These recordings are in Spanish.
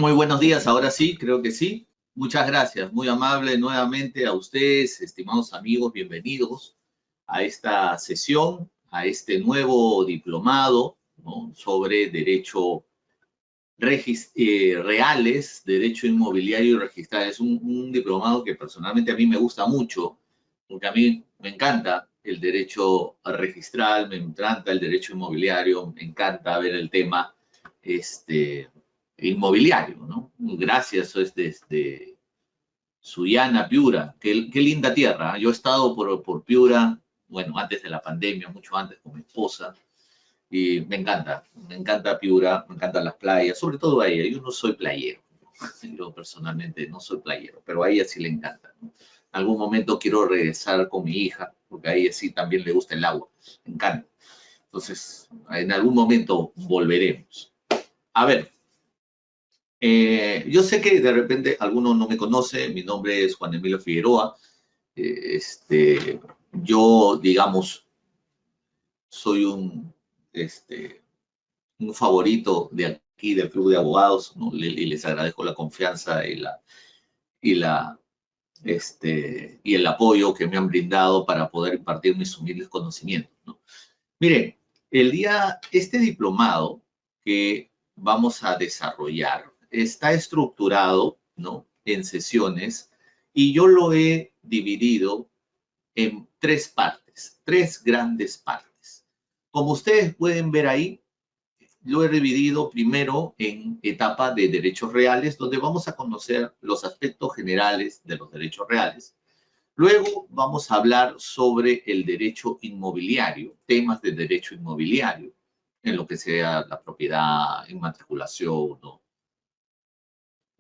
Muy buenos días, ahora sí, creo que sí. Muchas gracias, muy amable nuevamente a ustedes, estimados amigos, bienvenidos a esta sesión, a este nuevo diplomado, ¿no?, sobre derecho reales, derecho inmobiliario y registral. Es un diplomado que personalmente a mí me gusta mucho, porque a mí me encanta el derecho registral, me encanta el derecho inmobiliario, me encanta ver el tema inmobiliario, ¿no? Gracias, es desde Sullana, Piura. Qué linda tierra. Yo he estado por Piura, bueno, antes de la pandemia, mucho antes con mi esposa, y me encanta Piura, me encantan las playas, sobre todo a ella. Yo no soy playero, yo personalmente no soy playero, pero a ella sí le encanta, ¿no? En algún momento quiero regresar con mi hija, porque a ella sí también le gusta el agua, me encanta. Entonces, en algún momento volveremos. A ver, yo sé que de repente alguno no me conoce, mi nombre es Juan Emilio Figueroa. Eh, este, yo, digamos, soy un favorito de aquí del Club de Abogados, ¿no? Y les agradezco la confianza y la, y el apoyo que me han brindado para poder impartir mis humildes conocimientos, ¿no? Miren, este diplomado que vamos a desarrollar está estructurado, ¿no?, en sesiones, y yo lo he dividido en tres partes, tres grandes partes. Como ustedes pueden ver ahí, lo he dividido primero en etapa de derechos reales, donde vamos a conocer los aspectos generales de los derechos reales. Luego vamos a hablar sobre el derecho inmobiliario, temas de derecho inmobiliario, en lo que sea la propiedad, inmatriculación, ¿no?,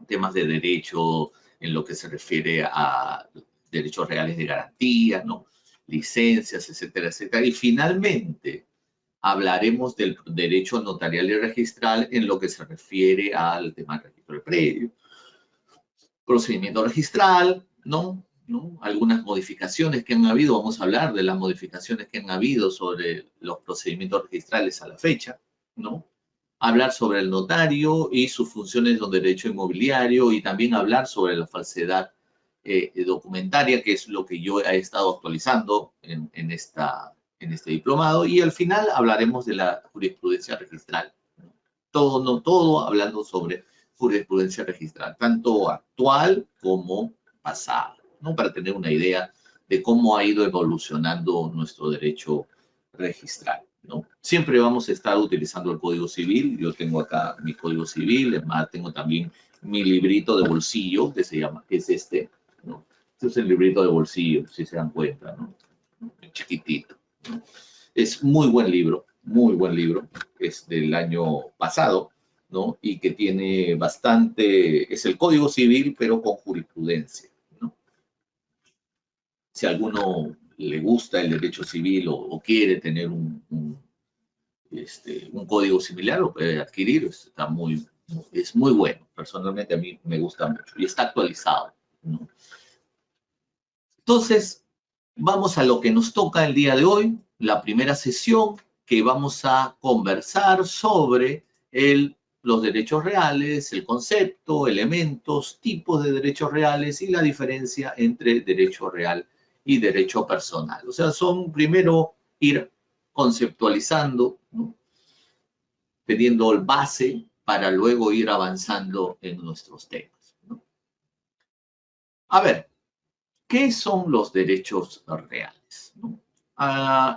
temas de derecho en lo que se refiere a derechos reales de garantía, ¿no?, licencias, etcétera, etcétera. Y finalmente hablaremos del derecho notarial y registral en lo que se refiere al tema del registro de predio, procedimiento registral, ¿no? Algunas modificaciones que han habido, vamos a hablar de las modificaciones que han habido sobre los procedimientos registrales a la fecha, ¿no? Hablar sobre el notario y sus funciones de derecho inmobiliario, y también hablar sobre la falsedad documentaria, que es lo que yo he estado actualizando en este diplomado. Y al final hablaremos de la jurisprudencia registral. Todo, no todo, hablando sobre jurisprudencia registral, tanto actual como pasada, ¿no?, para tener una idea de cómo ha ido evolucionando nuestro derecho registral, ¿no? Siempre vamos a estar utilizando el Código Civil. Yo tengo acá mi Código Civil, además tengo también mi librito de bolsillo, que se llama, que es este, ¿no? Este es el librito de bolsillo, si se dan cuenta, ¿no? Chiquitito, ¿no? Es muy buen libro, es del año pasado, ¿no? Y que tiene bastante, es el Código Civil, pero con jurisprudencia, ¿no? Si a alguno le gusta el derecho civil o quiere tener un código similar, lo puede adquirir, es muy bueno. Personalmente a mí me gusta mucho y está actualizado, ¿no? Entonces, vamos a lo que nos toca el día de hoy, la primera sesión, que vamos a conversar sobre los derechos reales, el concepto, elementos, tipos de derechos reales y la diferencia entre derecho real y derecho personal. O sea, son primero ir conceptualizando, ¿no?, teniendo el base para luego ir avanzando en nuestros temas, ¿no? A ver, ¿qué son los derechos reales, ¿no?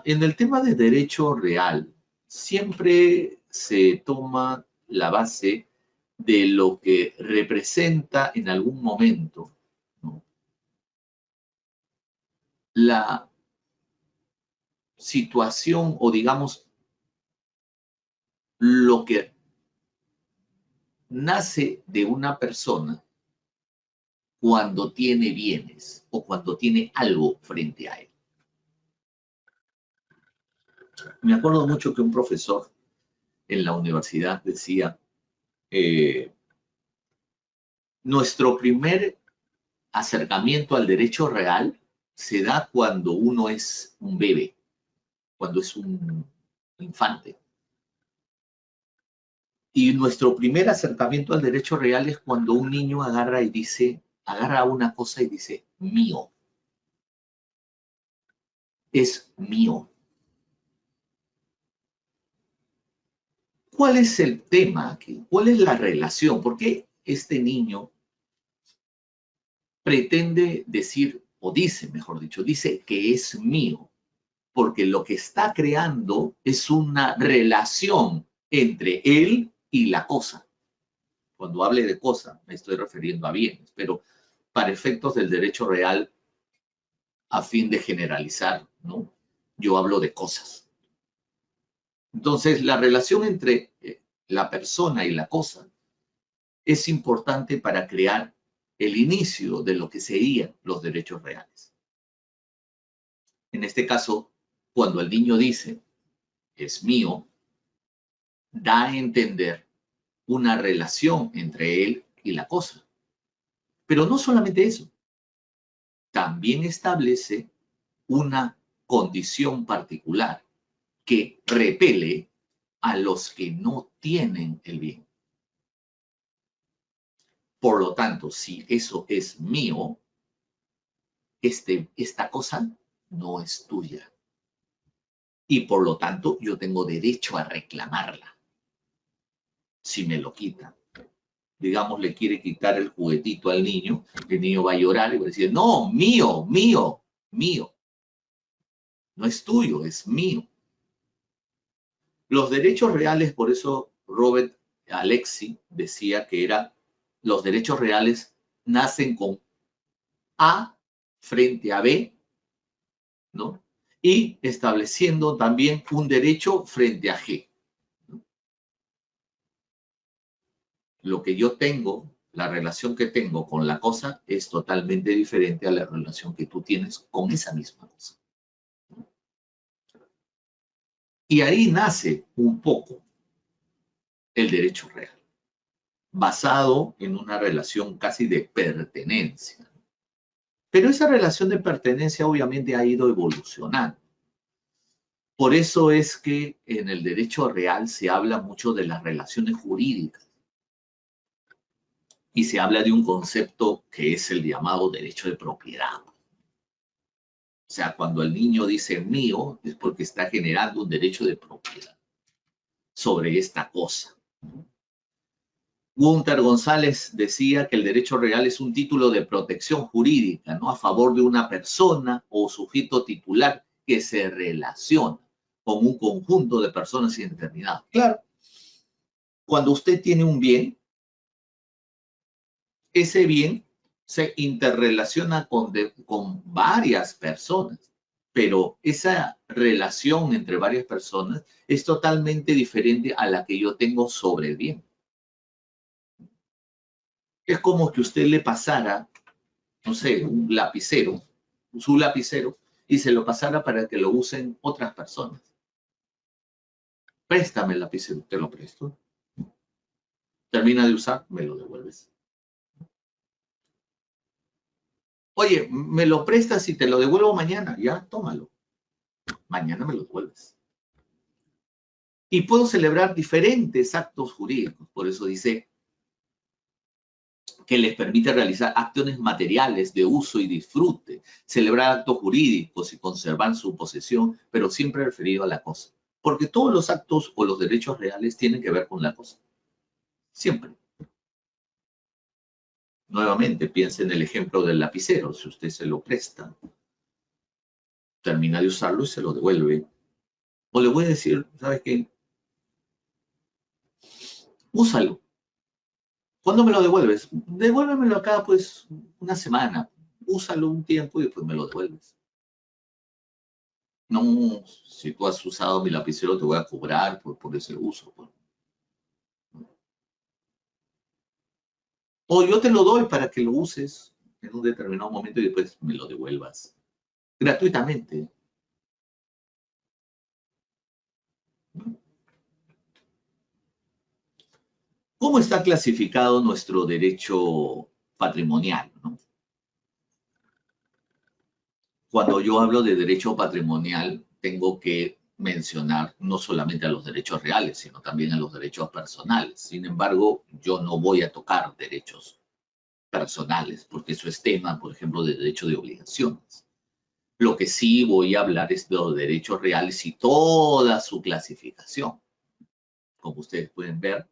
En el tema de derecho real, siempre se toma la base de lo que representa en algún momento, ¿no?, la situación, o digamos, lo que nace de una persona cuando tiene bienes o cuando tiene algo frente a él. Me acuerdo mucho que un profesor en la universidad decía, nuestro primer acercamiento al derecho real se da cuando uno es un bebé, cuando es un infante. Y nuestro primer acercamiento al derecho real es cuando un niño agarra y dice, agarra una cosa y dice, mío. Es mío. ¿Cuál es el tema aquí? ¿Cuál es la relación? ¿Por qué este niño pretende decir, o dice, mejor dicho, dice que es mío? Porque lo que está creando es una relación entre él y la cosa. Cuando hable de cosa, me estoy refiriendo a bienes, pero para efectos del derecho real, a fin de generalizar, ¿no? Yo hablo de cosas. Entonces, la relación entre la persona y la cosa es importante para crear el inicio de lo que serían los derechos reales. En este caso, cuando el niño dice, es mío, da a entender una relación entre él y la cosa. Pero no solamente eso, también establece una condición particular que repele a los que no tienen el bien. Por lo tanto, si eso es mío, esta cosa no es tuya. Y por lo tanto, yo tengo derecho a reclamarla si me lo quitan. Digamos, le quiere quitar el juguetito al niño, el niño va a llorar y va a decir, no, mío, mío, mío. No es tuyo, es mío. Los derechos reales, por eso Robert Alexy decía que los derechos reales nacen con A frente a B, ¿no? Y estableciendo también un derecho frente a G. Lo que yo tengo, la relación que tengo con la cosa es totalmente diferente a la relación que tú tienes con esa misma cosa. Y ahí nace un poco el derecho real, basado en una relación casi de pertenencia. Pero esa relación de pertenencia obviamente ha ido evolucionando. Por eso es que en el derecho real se habla mucho de las relaciones jurídicas y se habla de un concepto que es el llamado derecho de propiedad. O sea, cuando el niño dice mío, es porque está generando un derecho de propiedad sobre esta cosa. Gunther González decía que el derecho real es un título de protección jurídica, ¿no? A favor de una persona o sujeto titular que se relaciona con un conjunto de personas indeterminadas. Claro, cuando usted tiene un bien, ese bien se interrelaciona con varias personas, pero esa relación entre varias personas es totalmente diferente a la que yo tengo sobre el bien. Es como que usted le pasara, no sé, un lapicero, su lapicero, y se lo pasara para que lo usen otras personas. Préstame el lapicero, te lo presto. Termina de usar, me lo devuelves. Oye, me lo prestas y te lo devuelvo mañana. Ya, tómalo. Mañana me lo devuelves. Y puedo celebrar diferentes actos jurídicos. Por eso dice que les permite realizar acciones materiales de uso y disfrute, celebrar actos jurídicos y conservar su posesión, pero siempre referido a la cosa. Porque todos los actos o los derechos reales tienen que ver con la cosa. Siempre. Nuevamente, piense en el ejemplo del lapicero. Si usted se lo presta, termina de usarlo y se lo devuelve. O le voy a decir, ¿sabes qué? Úsalo. ¿Cuándo me lo devuelves? Devuélvemelo acá, pues, una semana. Úsalo un tiempo y después me lo devuelves. No, si tú has usado mi lapicero, te voy a cobrar por ese uso. Pues. O yo te lo doy para que lo uses en un determinado momento y después me lo devuelvas. Gratuitamente. ¿Cómo está clasificado nuestro derecho patrimonial? ¿No? Cuando yo hablo de derecho patrimonial, tengo que mencionar no solamente a los derechos reales, sino también a los derechos personales. Sin embargo, yo no voy a tocar derechos personales, porque eso es tema, por ejemplo, de derecho de obligaciones. Lo que sí voy a hablar es de los derechos reales y toda su clasificación. Como ustedes pueden ver,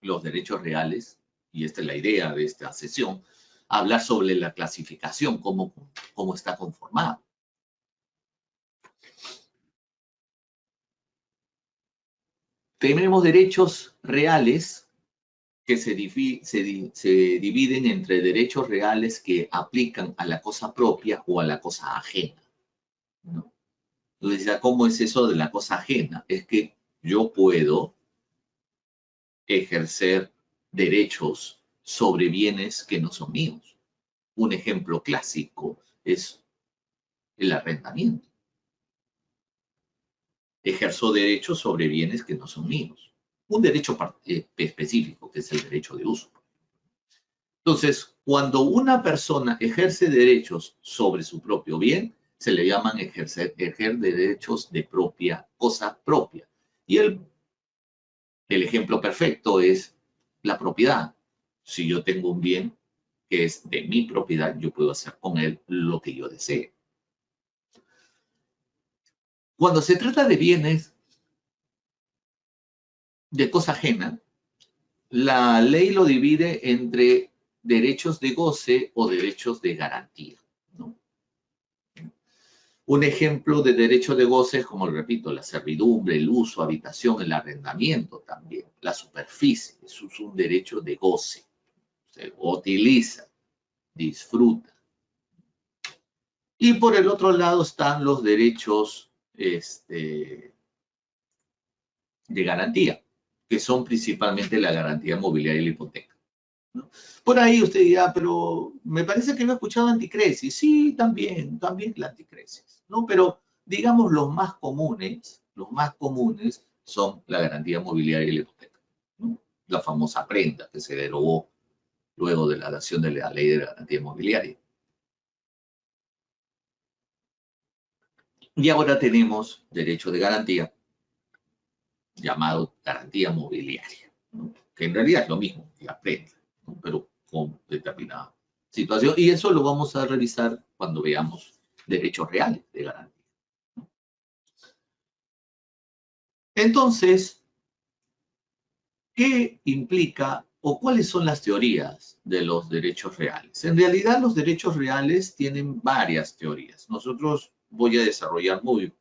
los derechos reales, y esta es la idea de esta sesión, hablar sobre la clasificación, cómo está conformada. Tenemos derechos reales que se dividen entre derechos reales que aplican a la cosa propia o a la cosa ajena, ¿no? Entonces, ¿cómo es eso de la cosa ajena? Es que yo puedo ejercer derechos sobre bienes que no son míos. Un ejemplo clásico es el arrendamiento. Ejerzo derechos sobre bienes que no son míos. Un derecho específico, que es el derecho de uso. Entonces, cuando una persona ejerce derechos sobre su propio bien, se le llaman ejercer derechos de propia, cosa propia. Y el ejemplo perfecto es la propiedad. Si yo tengo un bien que es de mi propiedad, yo puedo hacer con él lo que yo desee. Cuando se trata de bienes de cosa ajena, la ley lo divide entre derechos de goce o derechos de garantía, ¿no? Un ejemplo de derecho de goce es, como repito, la servidumbre, el uso, habitación, el arrendamiento también, la superficie, eso es un derecho de goce. Se utiliza, disfruta. Y por el otro lado están los derechos de garantía, que son principalmente la garantía mobiliaria y la hipoteca, ¿no? Por ahí usted dirá, pero me parece que no he escuchado anticresis. Sí, también la anticresis, ¿no? Pero digamos los más comunes son la garantía mobiliaria y la hipoteca, ¿no? La famosa prenda que se derogó luego de la adopción de la ley de la garantía mobiliaria. Y ahora tenemos derecho de garantía, llamado garantía mobiliaria, ¿no? Que en realidad es lo mismo que la prenda, ¿no? Pero con determinada situación. Y eso lo vamos a revisar cuando veamos derechos reales de garantía, ¿no? Entonces, ¿qué implica o cuáles son las teorías de los derechos reales? En realidad, los derechos reales tienen varias teorías. Nosotros voy a desarrollar muy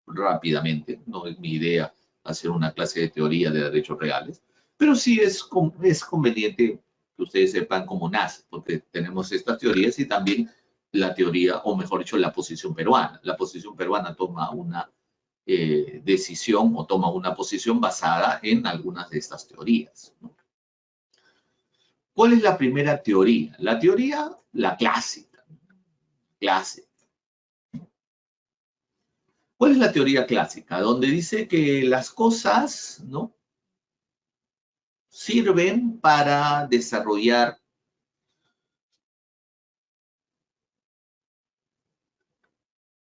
rápidamente, no es mi idea hacer una clase de teoría de derechos reales, pero sí es conveniente que ustedes sepan cómo nace, porque tenemos estas teorías y también la teoría, o mejor dicho, la posición peruana. La posición peruana toma una decisión o toma una posición basada en algunas de estas teorías, ¿no? ¿Cuál es la primera teoría? La teoría, la clásica. ¿Cuál es la teoría clásica? Donde dice que las cosas, ¿no?, sirven para desarrollar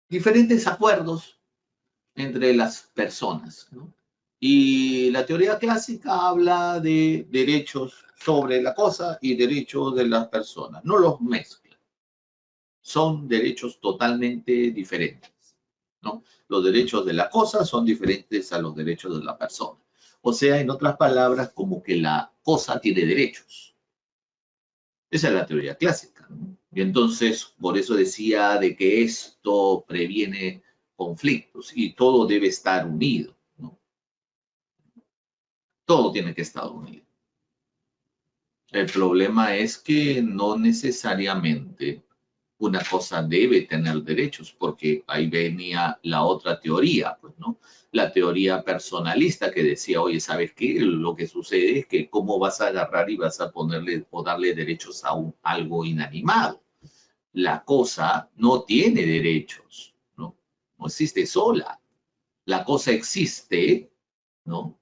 diferentes acuerdos entre las personas, ¿no? Y la teoría clásica habla de derechos sobre la cosa y derechos de las personas. No los mezcla. Son derechos totalmente diferentes, ¿no? Los derechos de la cosa son diferentes a los derechos de la persona. O sea, en otras palabras, como que la cosa tiene derechos. Esa es la teoría clásica, ¿no? Y entonces, por eso decía de que esto previene conflictos y todo debe estar unido, ¿no? Todo tiene que estar unido. El problema es que no necesariamente una cosa debe tener derechos, porque ahí venía la otra teoría, pues, ¿no? La teoría personalista que decía, oye, ¿sabes qué? Lo que sucede es que cómo vas a agarrar y vas a ponerle o darle derechos a algo inanimado. La cosa no tiene derechos, ¿no? No existe sola. La cosa existe, ¿no?,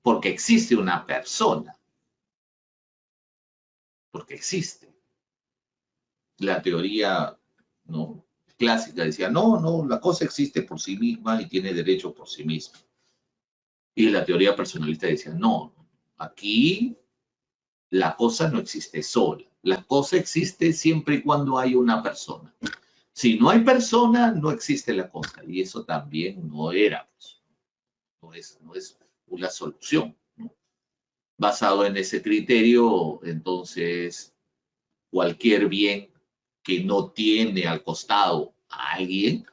porque existe una persona, porque existe. La teoría, ¿no?, clásica decía, no, la cosa existe por sí misma y tiene derecho por sí misma. Y la teoría personalista decía, no, aquí la cosa no existe sola. La cosa existe siempre y cuando hay una persona. Si no hay persona, no existe la cosa. Y eso también no era, pues, no es una solución, ¿no? Basado en ese criterio, entonces, cualquier bien que no tiene al costado a alguien,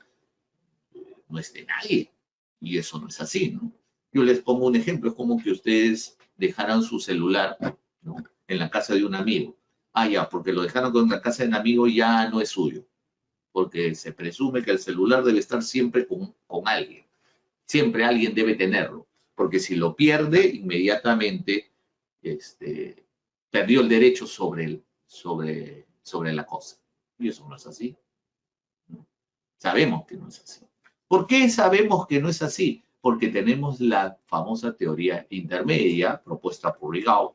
no es de nadie. Y eso no es así, ¿no? Yo les pongo un ejemplo, es como que ustedes dejaran su celular, ¿no?, en la casa de un amigo. Ah, ya, porque lo dejaron en la casa de un amigo ya no es suyo, porque se presume que el celular debe estar siempre con alguien. Siempre alguien debe tenerlo, porque si lo pierde, inmediatamente perdió el derecho sobre la cosa. Y eso no es así, ¿no? Sabemos que no es así. ¿Por qué sabemos que no es así? Porque tenemos la famosa teoría intermedia propuesta por Rigaud,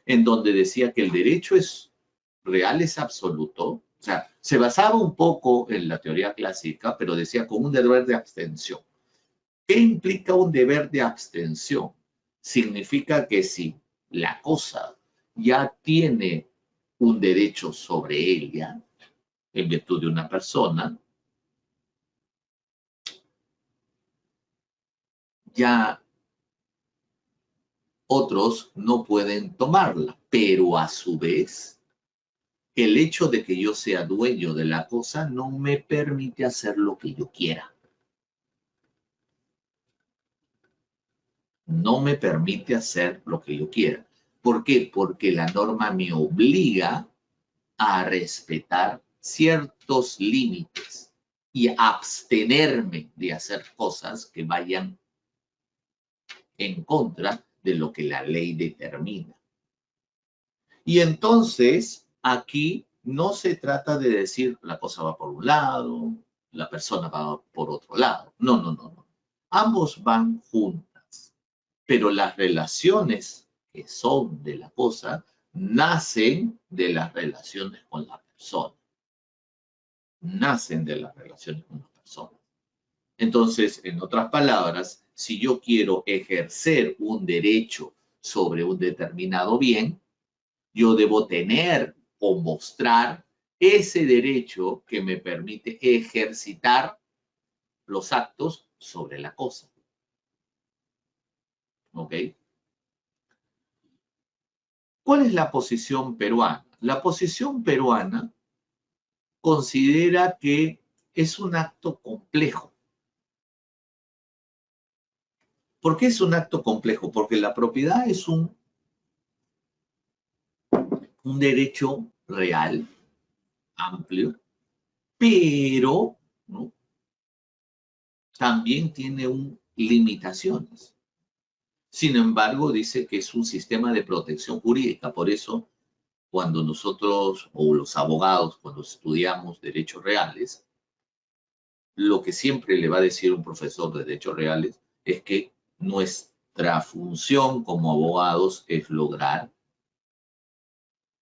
en donde decía que el derecho es real, es absoluto. O sea, se basaba un poco en la teoría clásica, pero decía con un deber de abstención. ¿Qué implica un deber de abstención? Significa que si la cosa ya tiene un derecho sobre ella, en virtud de una persona, ya otros no pueden tomarla, pero a su vez, el hecho de que yo sea dueño de la cosa no me permite hacer lo que yo quiera. No me permite hacer lo que yo quiera. ¿Por qué? Porque la norma me obliga a respetar ciertos límites y abstenerme de hacer cosas que vayan en contra de lo que la ley determina. Y entonces, aquí no se trata de decir la cosa va por un lado, la persona va por otro lado. No. Ambos van juntas, pero las relaciones que son de la cosa nacen de las relaciones con la persona. Nacen de las relaciones con las personas. Entonces, en otras palabras, si yo quiero ejercer un derecho sobre un determinado bien, yo debo tener o mostrar ese derecho que me permite ejercitar los actos sobre la cosa. ¿Ok? ¿Cuál es la posición peruana? La posición peruana considera que es un acto complejo. ¿Por qué es un acto complejo? Porque la propiedad es un derecho real, amplio, pero, ¿no?, también tiene limitaciones. Sin embargo, dice que es un sistema de protección jurídica. Por eso, cuando nosotros o los abogados, cuando estudiamos derechos reales, lo que siempre le va a decir un profesor de derechos reales es que nuestra función como abogados es lograr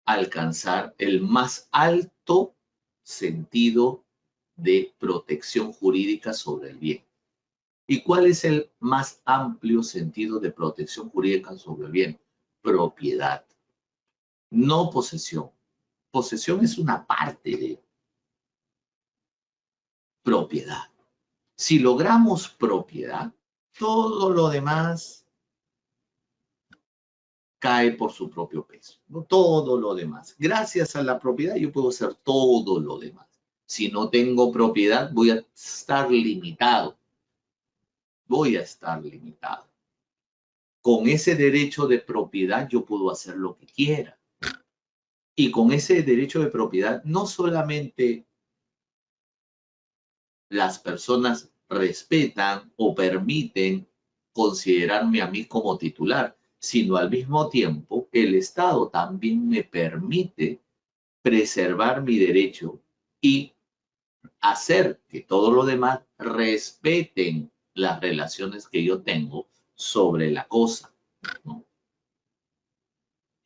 alcanzar el más alto sentido de protección jurídica sobre el bien. ¿Y cuál es el más amplio sentido de protección jurídica sobre el bien? Propiedad, no posesión. Posesión es una parte de propiedad. Si logramos propiedad, todo lo demás cae por su propio peso, ¿no? Todo lo demás. Gracias a la propiedad yo puedo hacer todo lo demás. Si no tengo propiedad, voy a estar limitado. Voy a estar limitado. Con ese derecho de propiedad yo puedo hacer lo que quiera. Y con ese derecho de propiedad no solamente las personas respetan o permiten considerarme a mí como titular, sino al mismo tiempo el Estado también me permite preservar mi derecho y hacer que todos los demás respeten las relaciones que yo tengo sobre la cosa, ¿no?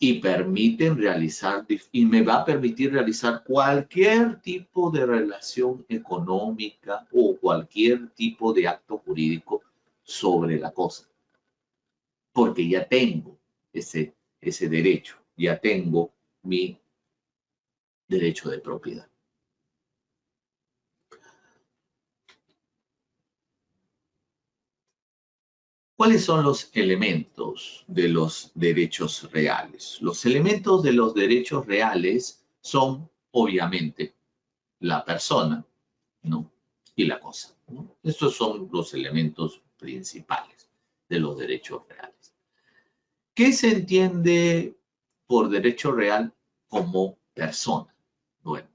y permiten realizar, y me va a permitir realizar cualquier tipo de relación económica o cualquier tipo de acto jurídico sobre la cosa, porque ya tengo ese derecho, ya tengo mi derecho de propiedad. ¿Cuáles son los elementos de los derechos reales? Los elementos de los derechos reales son, obviamente, la persona, ¿no? Y la cosa, ¿no? Estos son los elementos principales de los derechos reales. ¿Qué se entiende por derecho real como persona? Bueno,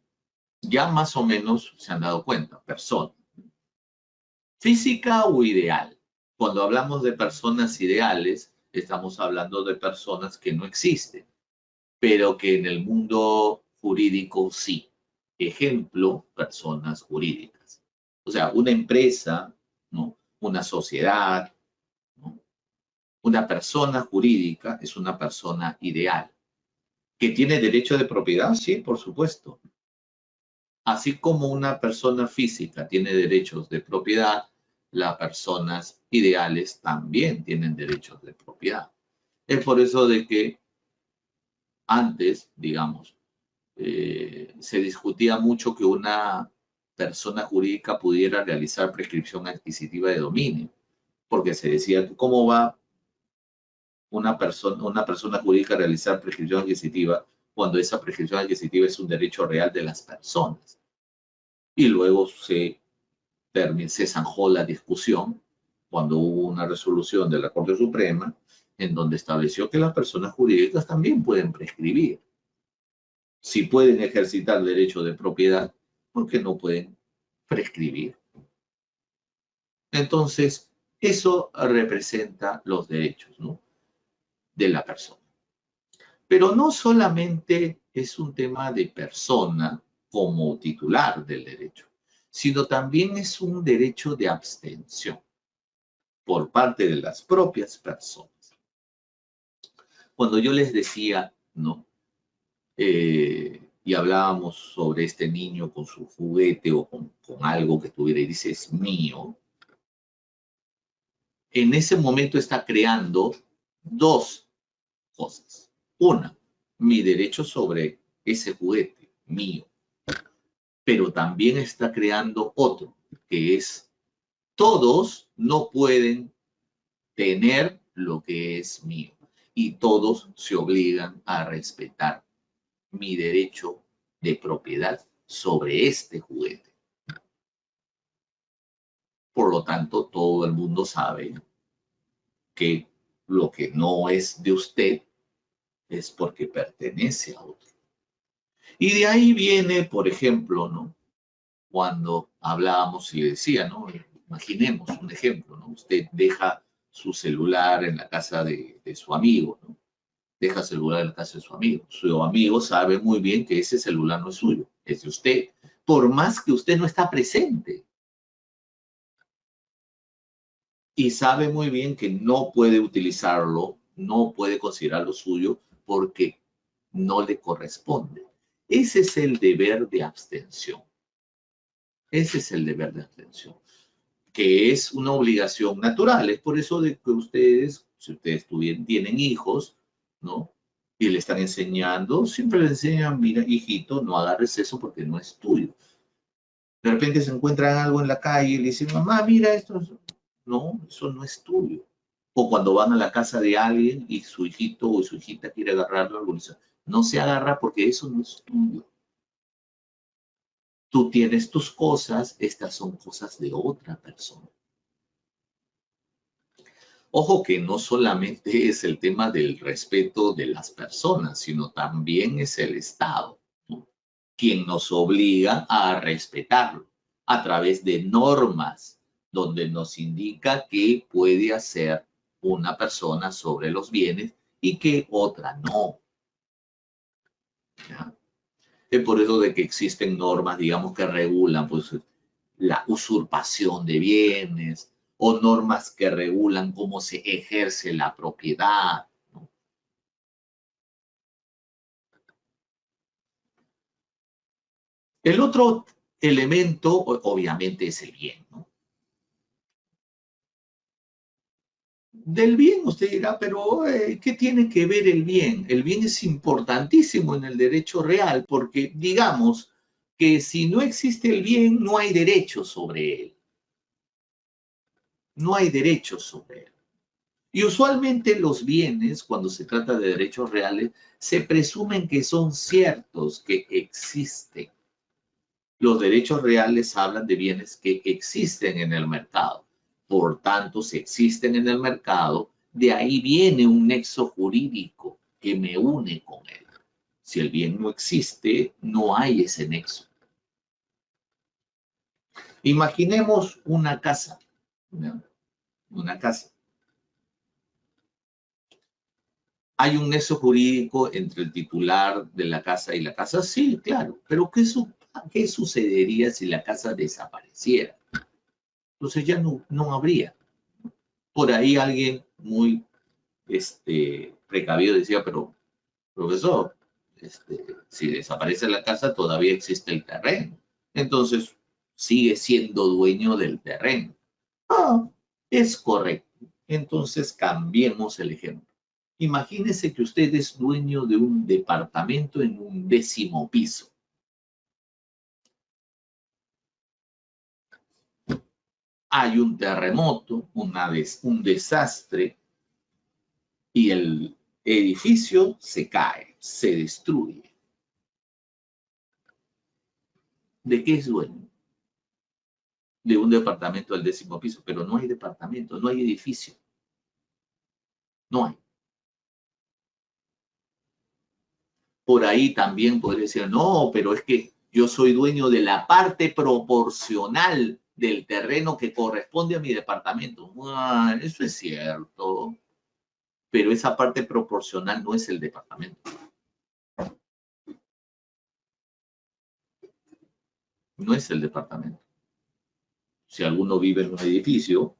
ya más o menos se han dado cuenta, persona. Física o ideal. Cuando hablamos de personas ideales, estamos hablando de personas que no existen, pero que en el mundo jurídico sí. Ejemplo, personas jurídicas. O sea, una empresa, ¿no? Una sociedad, ¿no? Una persona jurídica es una persona ideal. ¿Que tiene derecho de propiedad? Sí, por supuesto. Así como una persona física tiene derechos de propiedad, las personas ideales también tienen derechos de propiedad. Es por eso de que antes, digamos, se discutía mucho que una persona jurídica pudiera realizar prescripción adquisitiva de dominio, porque se decía, ¿cómo va una persona jurídica a realizar prescripción adquisitiva cuando esa prescripción adquisitiva es un derecho real de las personas? Y luego se zanjó la discusión cuando hubo una resolución de la Corte Suprema en donde estableció que las personas jurídicas también pueden prescribir. Si pueden ejercitar derecho de propiedad, ¿por qué no pueden prescribir? Entonces, eso representa los derechos, ¿no? De la persona. Pero no solamente es un tema de persona como titular del derecho, sino también es un derecho de abstención por parte de las propias personas. Cuando yo les decía, ¿no? Y hablábamos sobre este niño con su juguete o con algo que tuviera y dice, es mío, en ese momento está creando dos cosas. Una, mi derecho sobre ese juguete mío, pero también está creando otro, que es todos no pueden tener lo que es mío y todos se obligan a respetar mi derecho de propiedad sobre este juguete. Por lo tanto, todo el mundo sabe que lo que no es de usted es porque pertenece a otro. Y de ahí viene, por ejemplo, ¿no? Cuando hablábamos y le decía, ¿no? Imaginemos un ejemplo, ¿no? Usted deja su celular en la casa de su amigo, ¿no? Deja el celular en la casa de su amigo. Su amigo sabe muy bien que ese celular no es suyo, es de usted, por más que usted no está presente. Y sabe muy bien que no puede utilizarlo, no puede considerarlo suyo porque no le corresponde. Ese es el deber de abstención. Ese es el deber de abstención, que es una obligación natural. Es por eso de que ustedes, si ustedes tienen hijos, ¿no? Y le están enseñando, siempre le enseñan, mira, hijito, no agarres eso porque no es tuyo. De repente se encuentran algo en la calle y le dicen, mamá, mira esto. No, eso no es tuyo. O cuando van a la casa de alguien y su hijito o su hijita quiere agarrarlo, no se agarra porque eso no es tuyo. Tú tienes tus cosas, estas son cosas de otra persona. Ojo que no solamente es el tema del respeto de las personas, sino también es el Estado, ¿no? Quien nos obliga a respetarlo a través de normas donde nos indica qué puede hacer una persona sobre los bienes y qué otra no. ¿Ya? Es por eso de que existen normas, digamos, que regulan pues, la usurpación de bienes o normas que regulan cómo se ejerce la propiedad, ¿no? El otro elemento, obviamente, es el bien, ¿no? Del bien usted dirá, pero ¿qué tiene que ver el bien? El bien es importantísimo en el derecho real porque digamos que si no existe el bien, no hay derecho sobre él. No hay derecho sobre él. Y usualmente los bienes, cuando se trata de derechos reales, se presumen que son ciertos, que existen. Los derechos reales hablan de bienes que existen en el mercado. Por tanto, si existen en el mercado, de ahí viene un nexo jurídico que me une con él. Si el bien no existe, no hay ese nexo. Imaginemos una casa. Una casa. ¿Hay un nexo jurídico entre el titular de la casa y la casa? Sí, claro. Pero ¿qué sucedería si la casa desapareciera? Entonces ya no habría. Por ahí alguien muy precavido decía, pero profesor, si desaparece la casa todavía existe el terreno. Entonces sigue siendo dueño del terreno. Ah, es correcto. Entonces cambiemos el ejemplo. Imagínese que usted es dueño de un departamento en un 10º piso. Hay un terremoto, un desastre, y el edificio se cae, se destruye. ¿De qué es dueño? De un departamento del 10º piso, pero no hay departamento, no hay edificio. No hay. Por ahí también podría decir, no, pero es que yo soy dueño de la parte proporcional del terreno que corresponde a mi departamento. Ah, eso es cierto, pero esa parte proporcional no es el departamento. No es el departamento. Si alguno vive en un edificio,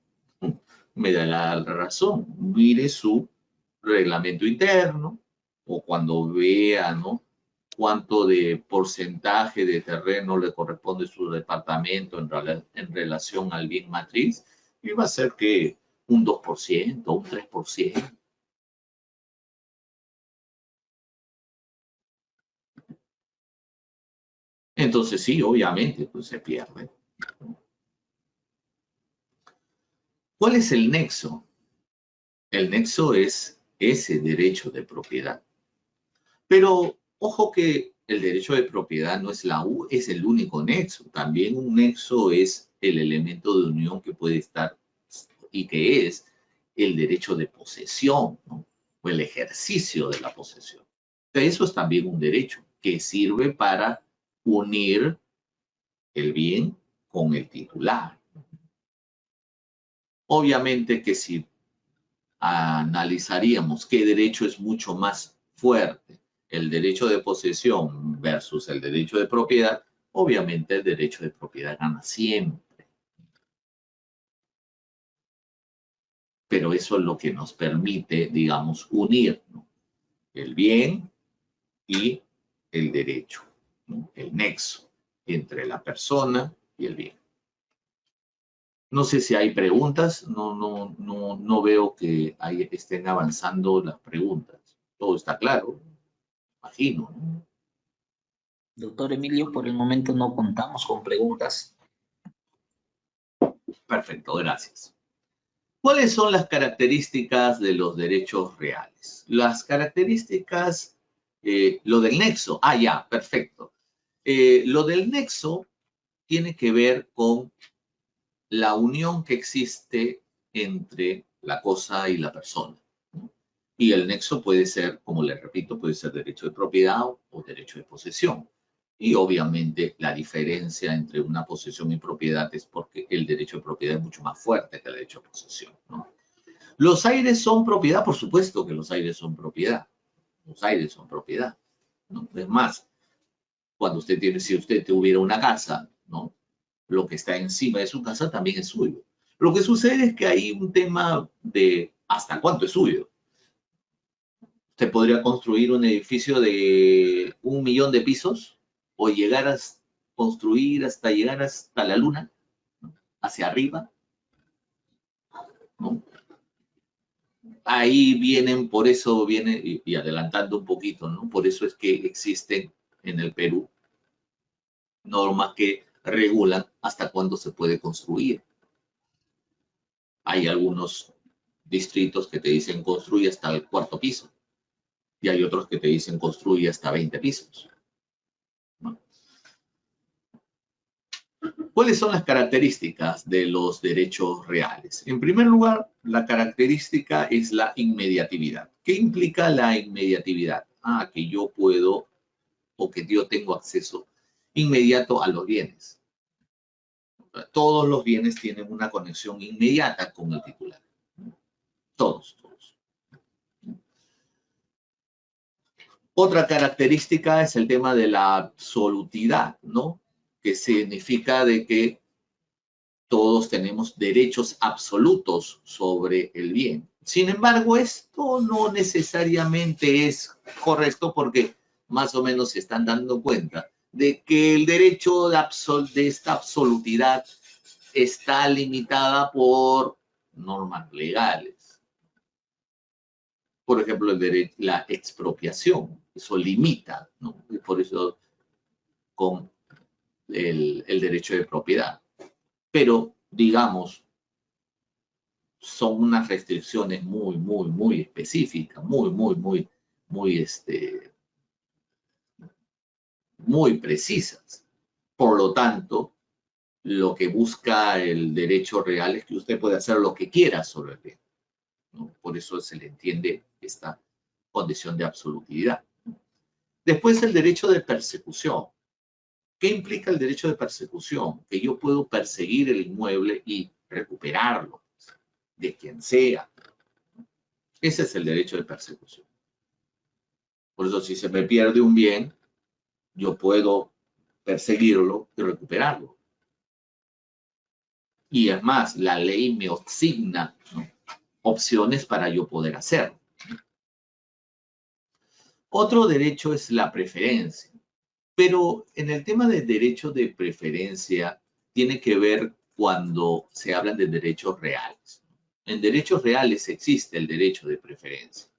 me da la razón. Mire su reglamento interno o cuando vea, ¿no?, cuánto de porcentaje de terreno le corresponde a su departamento en relación al bien matriz, y va a ser que un 2%, un 3%. Entonces sí, obviamente, pues se pierde. ¿Cuál es el nexo? El nexo es ese derecho de propiedad. Pero ojo que el derecho de propiedad no es es el único nexo. También un nexo es el elemento de unión que puede estar y que es el derecho de posesión, ¿no?, o el ejercicio de la posesión. Eso es también un derecho que sirve para unir el bien con el titular. Obviamente que si analizaríamos qué derecho es mucho más fuerte, el derecho de posesión versus el derecho de propiedad, obviamente el derecho de propiedad gana siempre. Pero eso es lo que nos permite, digamos, unir, ¿no?, el bien y el derecho, ¿no?, el nexo entre la persona y el bien. No sé si hay preguntas, no veo que estén avanzando las preguntas. Todo está claro, imagino, ¿no? Doctor Emilio, por el momento no contamos con preguntas. Perfecto, gracias. ¿Cuáles son las características de los derechos reales? Las características, lo del nexo. Ah, ya, perfecto. Lo del nexo tiene que ver con la unión que existe entre la cosa y la persona, ¿no? Y el nexo puede ser, como le repito, puede ser derecho de propiedad o derecho de posesión. Y obviamente la diferencia entre una posesión y propiedad es porque el derecho de propiedad es mucho más fuerte que el derecho de posesión, ¿no? ¿Los aires son propiedad? Por supuesto que los aires son propiedad. Los aires son propiedad, ¿no? Es más, si usted tuviera una casa, ¿no?, lo que está encima de su casa también es suyo. Lo que sucede es que hay un tema de hasta cuánto es suyo. Usted podría construir un edificio de 1 millón de pisos o llegar construir hasta llegar hasta la luna, ¿no? Hacia arriba, ¿no? Ahí vienen, por eso viene, y adelantando un poquito, ¿no? Por eso es que existen en el Perú normas que regulan hasta cuándo se puede construir. Hay algunos distritos que te dicen construye hasta el 4º piso y hay otros que te dicen construye hasta 20 pisos, ¿no? ¿Cuáles son las características de los derechos reales? En primer lugar, la característica es la inmediatividad. ¿Qué implica la inmediatividad? Que yo puedo o que yo tengo acceso inmediato a los bienes. Todos los bienes tienen una conexión inmediata con el titular. Todos. Otra característica es el tema de la absolutidad, ¿no? Que significa de que todos tenemos derechos absolutos sobre el bien. Sin embargo, esto no necesariamente es correcto porque más o menos se están dando cuenta de que el derecho de esta absolutidad está limitada por normas legales. Por ejemplo, la expropiación, eso limita, ¿no? Y por eso con el derecho de propiedad. Pero, digamos, son unas restricciones muy específicas, muy precisas. Por lo tanto, lo que busca el derecho real es que usted puede hacer lo que quiera sobre el bien, ¿no? Por eso se le entiende esta condición de absolutidad. Después, el derecho de persecución. ¿Qué implica el derecho de persecución? Que yo puedo perseguir el inmueble y recuperarlo de quien sea. Ese es el derecho de persecución. Por eso, si se me pierde un bien, yo puedo perseguirlo y recuperarlo. Y es más, la ley me asigna, ¿no?, opciones para yo poder hacerlo. Otro derecho es la preferencia. Pero en el tema del derecho de preferencia tiene que ver cuando se habla de derechos reales. En derechos reales existe el derecho de preferencia.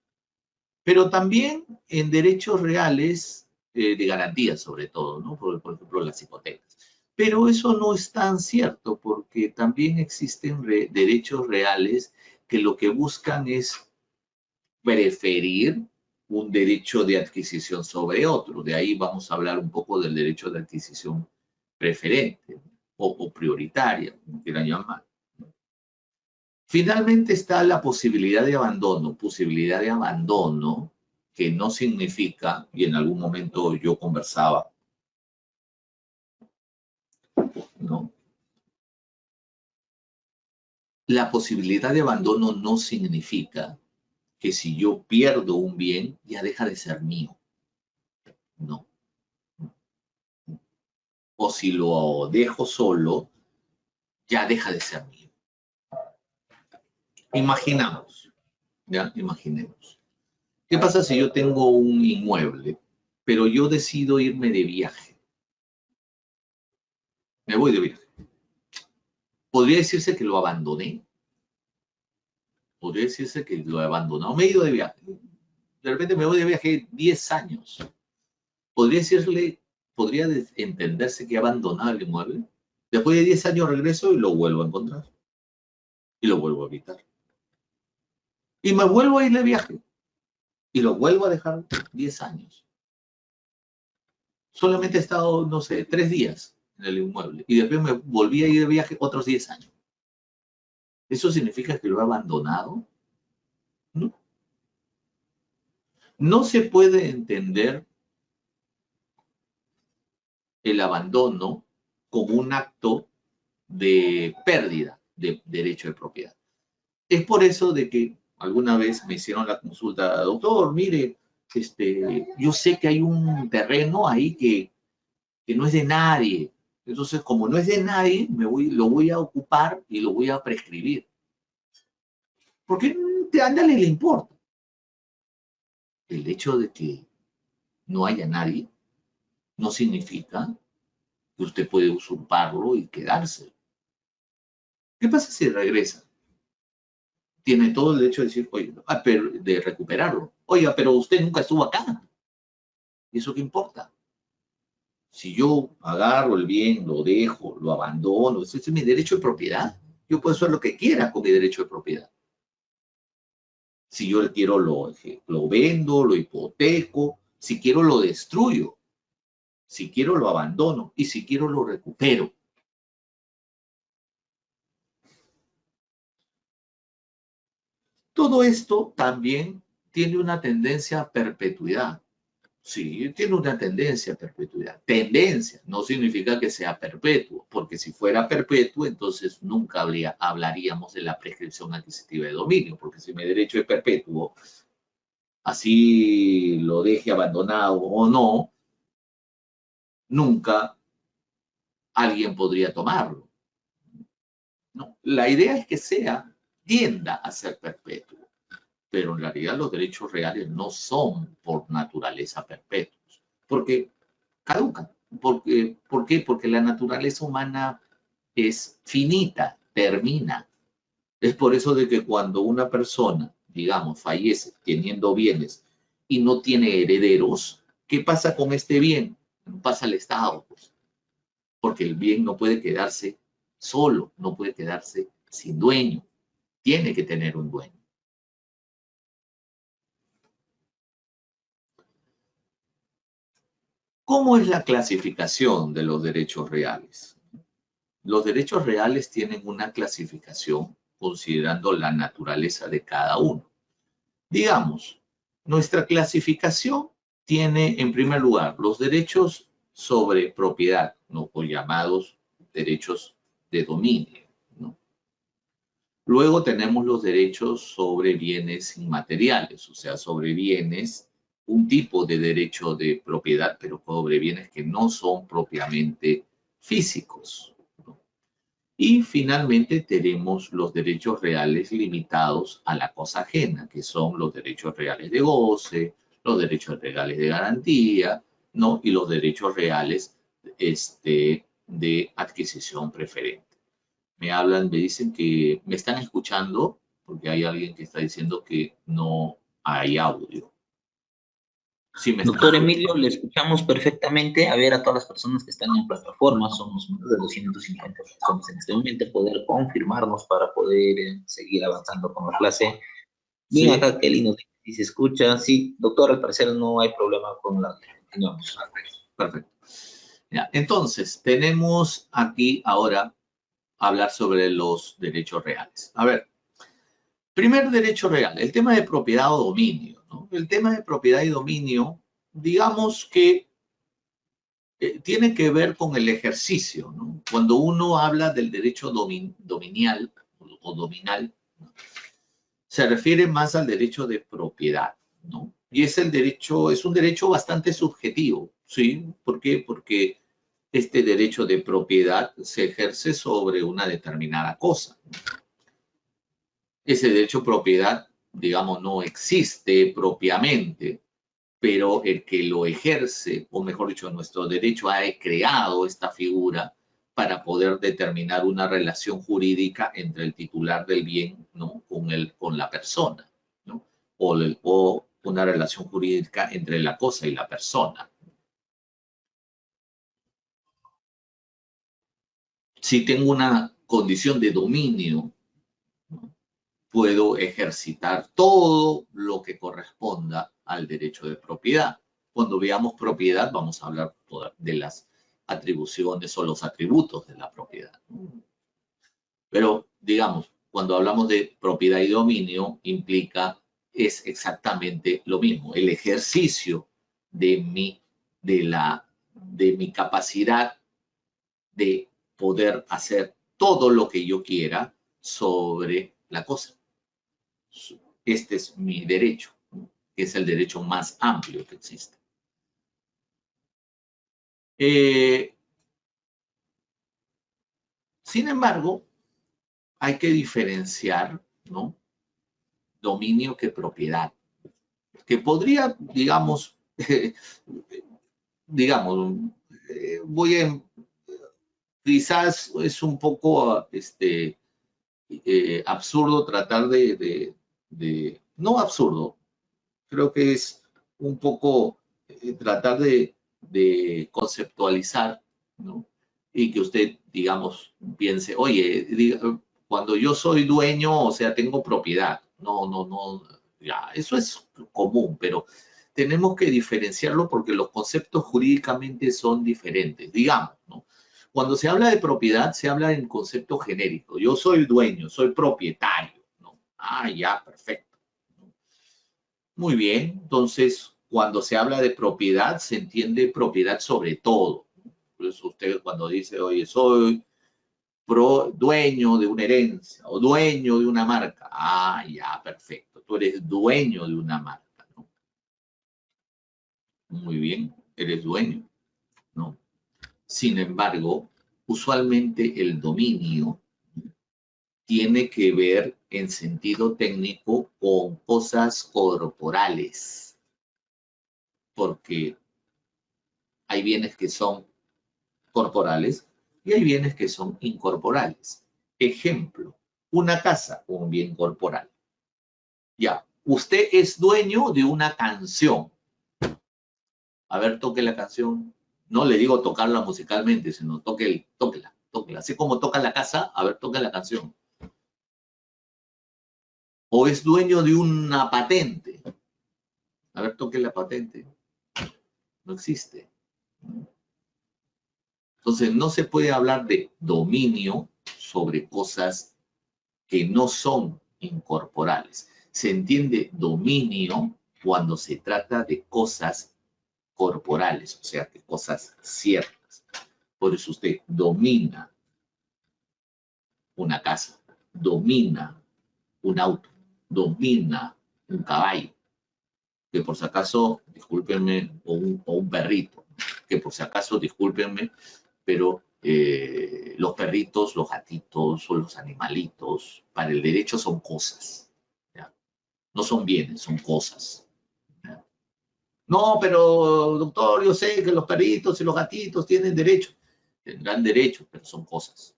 Pero también en derechos reales de garantía, sobre todo, ¿no? Por ejemplo, las hipotecas. Pero eso no es tan cierto, porque también existen derechos reales que lo que buscan es preferir un derecho de adquisición sobre otro. De ahí vamos a hablar un poco del derecho de adquisición preferente o prioritaria, como quieran llamar. Finalmente está la posibilidad de abandono que no significa, y en algún momento yo conversaba, ¿no? La posibilidad de abandono no significa que si yo pierdo un bien, ya deja de ser mío. No. O si lo dejo solo, ya deja de ser mío. Imaginamos, ¿ya? Imaginemos. ¿Qué pasa si yo tengo un inmueble, pero yo decido irme de viaje? Me voy de viaje. ¿Podría decirse que lo abandoné? Podría decirse que lo he abandonado. Me he ido de viaje. De repente me voy de viaje 10 años. ¿Podría entenderse que he abandonado el inmueble? Después de 10 años regreso y lo vuelvo a encontrar. Y lo vuelvo a evitar. Y me vuelvo a ir de viaje. Y lo vuelvo a dejar 10 años. Solamente he estado, no sé, 3 días en el inmueble. Y después me volví a ir de viaje otros 10 años. ¿Eso significa que lo he abandonado? No. No se puede entender el abandono como un acto de pérdida de derecho de propiedad. Es por eso de que alguna vez me hicieron la consulta, doctor, mire, yo sé que hay un terreno ahí que no es de nadie. Entonces, como no es de nadie, lo voy a ocupar y lo voy a prescribir. ¿Por qué a nadie le importa? El hecho de que no haya nadie no significa que usted puede usurparlo y quedarse. ¿Qué pasa si regresa? Tiene todo el derecho de decir, oye, pero, de recuperarlo. Oiga, pero usted nunca estuvo acá. ¿Y eso qué importa? Si yo agarro el bien, lo dejo, lo abandono, ese es mi derecho de propiedad. Yo puedo hacer lo que quiera con mi derecho de propiedad. Si yo quiero, lo vendo, lo hipoteco. Si quiero, lo destruyo. Si quiero, lo abandono. Y si quiero, lo recupero. Todo esto también tiene una tendencia a perpetuidad. Sí, tiene una tendencia a perpetuidad. Tendencia no significa que sea perpetuo, porque si fuera perpetuo, entonces nunca hablaríamos de la prescripción adquisitiva de dominio, porque si mi derecho es perpetuo, así lo deje abandonado o no, nunca alguien podría tomarlo, ¿no? La idea es que tienda a ser perpetuo, pero en realidad los derechos reales no son por naturaleza perpetuos, porque caducan. ¿Por qué? Porque la naturaleza humana es finita, termina. Es por eso de que cuando una persona, digamos, fallece teniendo bienes y no tiene herederos, ¿qué pasa con este bien? Pasa al Estado, pues, porque el bien no puede quedarse solo, no puede quedarse sin dueño, tiene que tener un dueño. ¿Cómo es la clasificación de los derechos reales? Los derechos reales tienen una clasificación considerando la naturaleza de cada uno. Digamos, nuestra clasificación tiene en primer lugar los derechos sobre propiedad, ¿no? O llamados derechos de dominio, ¿no? Luego tenemos los derechos sobre bienes inmateriales, o sea, sobre bienes, un tipo de derecho de propiedad, pero sobre bienes que no son propiamente físicos, ¿no? Y finalmente tenemos los derechos reales limitados a la cosa ajena, que son los derechos reales de goce, los derechos reales de garantía, ¿no? Y los derechos reales de adquisición preferente. Me dicen que me están escuchando, porque hay alguien que está diciendo que no hay audio. Sí, Doctor Emilio, le escuchamos perfectamente. A ver, a todas las personas que están en plataforma, somos más de 250 personas en este momento, poder confirmarnos para poder seguir avanzando con la clase. Bien, ¿Sí? acá Kelly nos dice si se escucha. Sí, doctor, al parecer no hay problema con la... Continuamos. Perfecto. Ya, entonces, tenemos aquí ahora hablar sobre los derechos reales. A ver, primer derecho real, el tema de propiedad o dominio, ¿no? El tema de propiedad y dominio, digamos que tiene que ver con el ejercicio, ¿no? Cuando uno habla del derecho dominial o dominal, ¿no? Se refiere más al derecho de propiedad, ¿no? Y es un derecho bastante subjetivo, ¿sí? ¿Por qué? Porque este derecho de propiedad se ejerce sobre una determinada cosa. Ese derecho de propiedad, digamos, no existe propiamente, pero el que lo ejerce, o mejor dicho, nuestro derecho ha creado esta figura para poder determinar una relación jurídica entre el titular del bien, ¿no? con la persona, ¿no? O una relación jurídica entre la cosa y la persona. Si tengo una condición de dominio, ¿no? Puedo ejercitar todo lo que corresponda al derecho de propiedad. Cuando veamos propiedad, vamos a hablar de las atribuciones o los atributos de la propiedad. Pero, digamos, cuando hablamos de propiedad y dominio, es exactamente lo mismo. El ejercicio de mi capacidad de poder hacer todo lo que yo quiera sobre la cosa. Este es mi derecho, que es el derecho más amplio que existe. Sin embargo, hay que diferenciar, ¿no? Dominio que propiedad. Que podría, digamos, voy a quizás es un poco absurdo tratar no absurdo, creo que es un poco tratar de conceptualizar, ¿no? Y que usted, digamos, piense, oye, cuando yo soy dueño, o sea, tengo propiedad. No, ya, eso es común, pero tenemos que diferenciarlo porque los conceptos jurídicamente son diferentes, digamos, ¿no? Cuando se habla de propiedad, se habla en concepto genérico. Yo soy dueño, soy propietario, ¿no? Ah, ya, perfecto. Muy bien, entonces, cuando se habla de propiedad, se entiende propiedad sobre todo. Por eso usted cuando dice, oye, soy dueño de una herencia o dueño de una marca. Ah, ya, perfecto. Tú eres dueño de una marca, ¿no? Muy bien, eres dueño, ¿no? Sin embargo, usualmente el dominio tiene que ver en sentido técnico con cosas corporales, porque hay bienes que son corporales y hay bienes que son incorporales. Ejemplo, una casa, un bien corporal. Ya, usted es dueño de una canción. A ver, toque la canción. No le digo tocarla musicalmente, sino tóquela. Así como toca la casa, a ver, toque la canción. O es dueño de una patente. A ver, toque la patente. No existe. Entonces, no se puede hablar de dominio sobre cosas que no son incorporales. Se entiende dominio cuando se trata de cosas corporales, o sea, de cosas ciertas. Por eso usted domina una casa, domina un auto, domina un caballo, que por si acaso, discúlpenme, o un perrito, que por si acaso, discúlpenme, pero los perritos, los gatitos o los animalitos, para el derecho son cosas, ¿ya? No son bienes, son cosas. ¿Ya? No, pero doctor, yo sé que los perritos y los gatitos tienen derechos. Tendrán derechos, pero son cosas.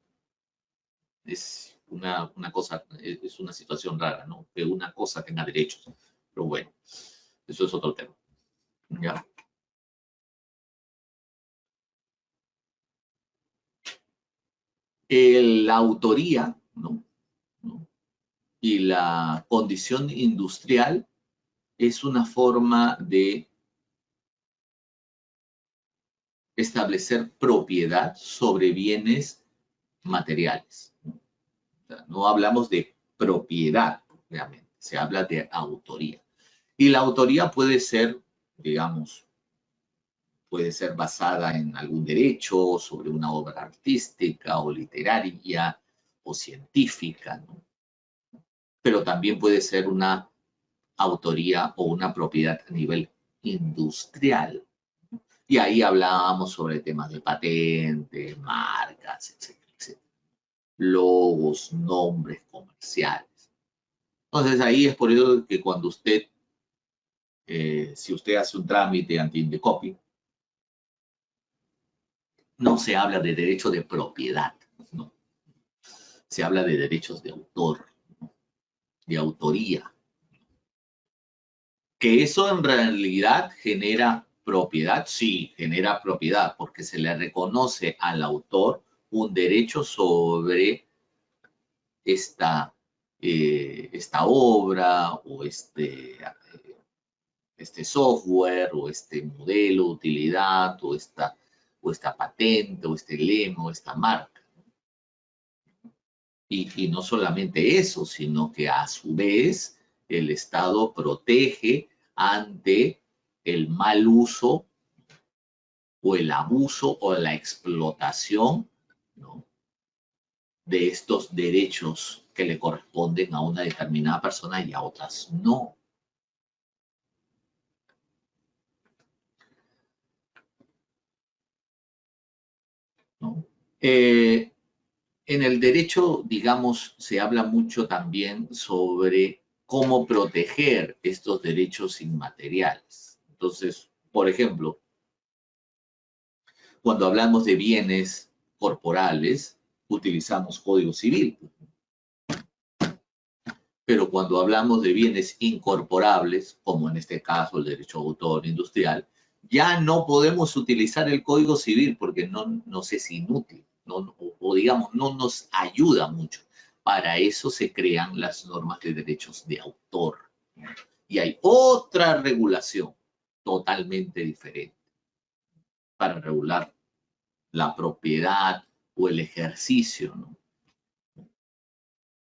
Es una cosa, es una situación rara, ¿no? Que una cosa tenga derechos. Pero bueno, eso es otro tema. ¿Ya? La autoría, ¿no? Y la condición industrial es una forma de establecer propiedad sobre bienes materiales. O sea, no hablamos de propiedad, realmente, se habla de autoría. Y la autoría puede ser, digamos, puede ser basada en algún derecho, sobre una obra artística o literaria o científica, ¿no? Pero también puede ser una autoría o una propiedad a nivel industrial. Y ahí hablábamos sobre temas de patentes, marcas, etcétera, etcétera. Logos, nombres comerciales. Entonces ahí es por eso que cuando usted, si usted hace un trámite ante Indecopi, no se habla de derecho de propiedad, no. Se habla de derechos de autor, ¿no? De autoría. Que eso en realidad genera propiedad, sí, genera propiedad, porque se le reconoce al autor un derecho sobre esta obra o este software o este modelo de utilidad o esta patente o este lema o esta marca. Y no solamente eso, sino que a su vez el Estado protege ante el mal uso o el abuso o la explotación, ¿no? De estos derechos que le corresponden a una determinada persona y a otras no. ¿No? En el derecho, digamos, se habla mucho también sobre cómo proteger estos derechos inmateriales. Entonces, por ejemplo, cuando hablamos de bienes corporales, utilizamos Código Civil. Pero cuando hablamos de bienes incorporables, como en este caso el derecho de autor industrial, ya no podemos utilizar el Código Civil porque nos es inútil, o digamos, no nos ayuda mucho. Para eso se crean las normas de derechos de autor. Y hay otra regulación totalmente diferente para regular la propiedad o el ejercicio, ¿no?,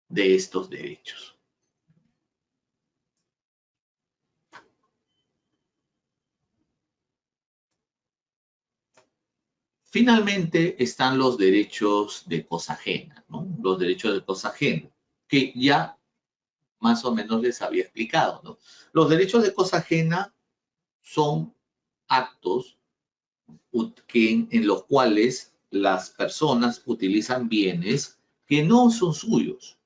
de estos derechos. Finalmente están los derechos de cosa ajena, ¿no? Los derechos de cosa ajena, que ya más o menos les había explicado, ¿no? Los derechos de cosa ajena son actos en los cuales las personas utilizan bienes que no son suyos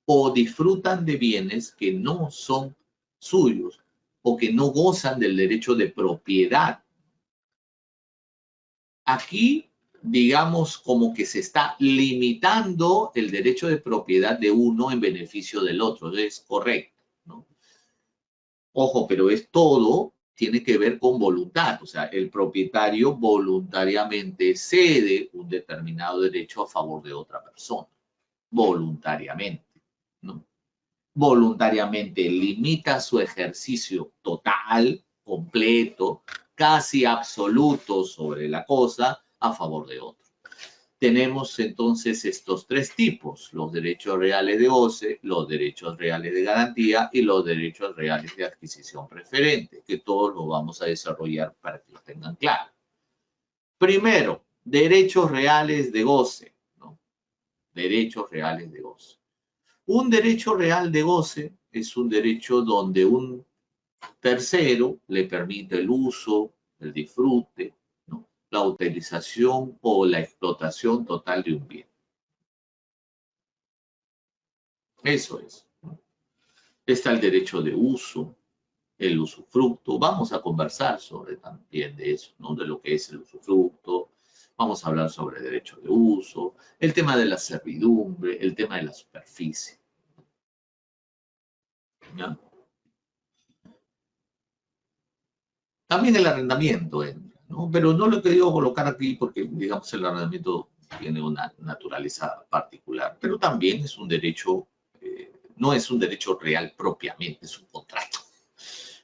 o disfrutan de bienes que no son suyos o que no gozan del derecho de propiedad. Aquí, digamos, como que se está limitando el derecho de propiedad de uno en beneficio del otro. Es correcto, ¿no? Ojo, pero es todo, tiene que ver con voluntad. O sea, el propietario voluntariamente cede un determinado derecho a favor de otra persona. Voluntariamente, ¿no? Voluntariamente limita su ejercicio total, completo, casi absoluto sobre la cosa a favor de otro. Tenemos entonces estos tres tipos: los derechos reales de goce, los derechos reales de garantía y los derechos reales de adquisición preferente, que todos los vamos a desarrollar para que lo tengan claro. Primero, derechos reales de goce, ¿no? Derechos reales de goce. Un derecho real de goce es un derecho donde un tercero le permite el uso, el disfrute, ¿no?, la utilización o la explotación total de un bien. Eso es, ¿no? Está el derecho de uso, el usufructo. Vamos a conversar sobre también de eso, ¿no?, de lo que es el usufructo. Vamos a hablar sobre el derecho de uso, el tema de la servidumbre, el tema de la superficie, ¿ya? También el arrendamiento entra, ¿no? Pero no lo he querido colocar aquí porque, digamos, el arrendamiento tiene una naturaleza particular, pero también es un derecho, no es un derecho real propiamente, es un contrato,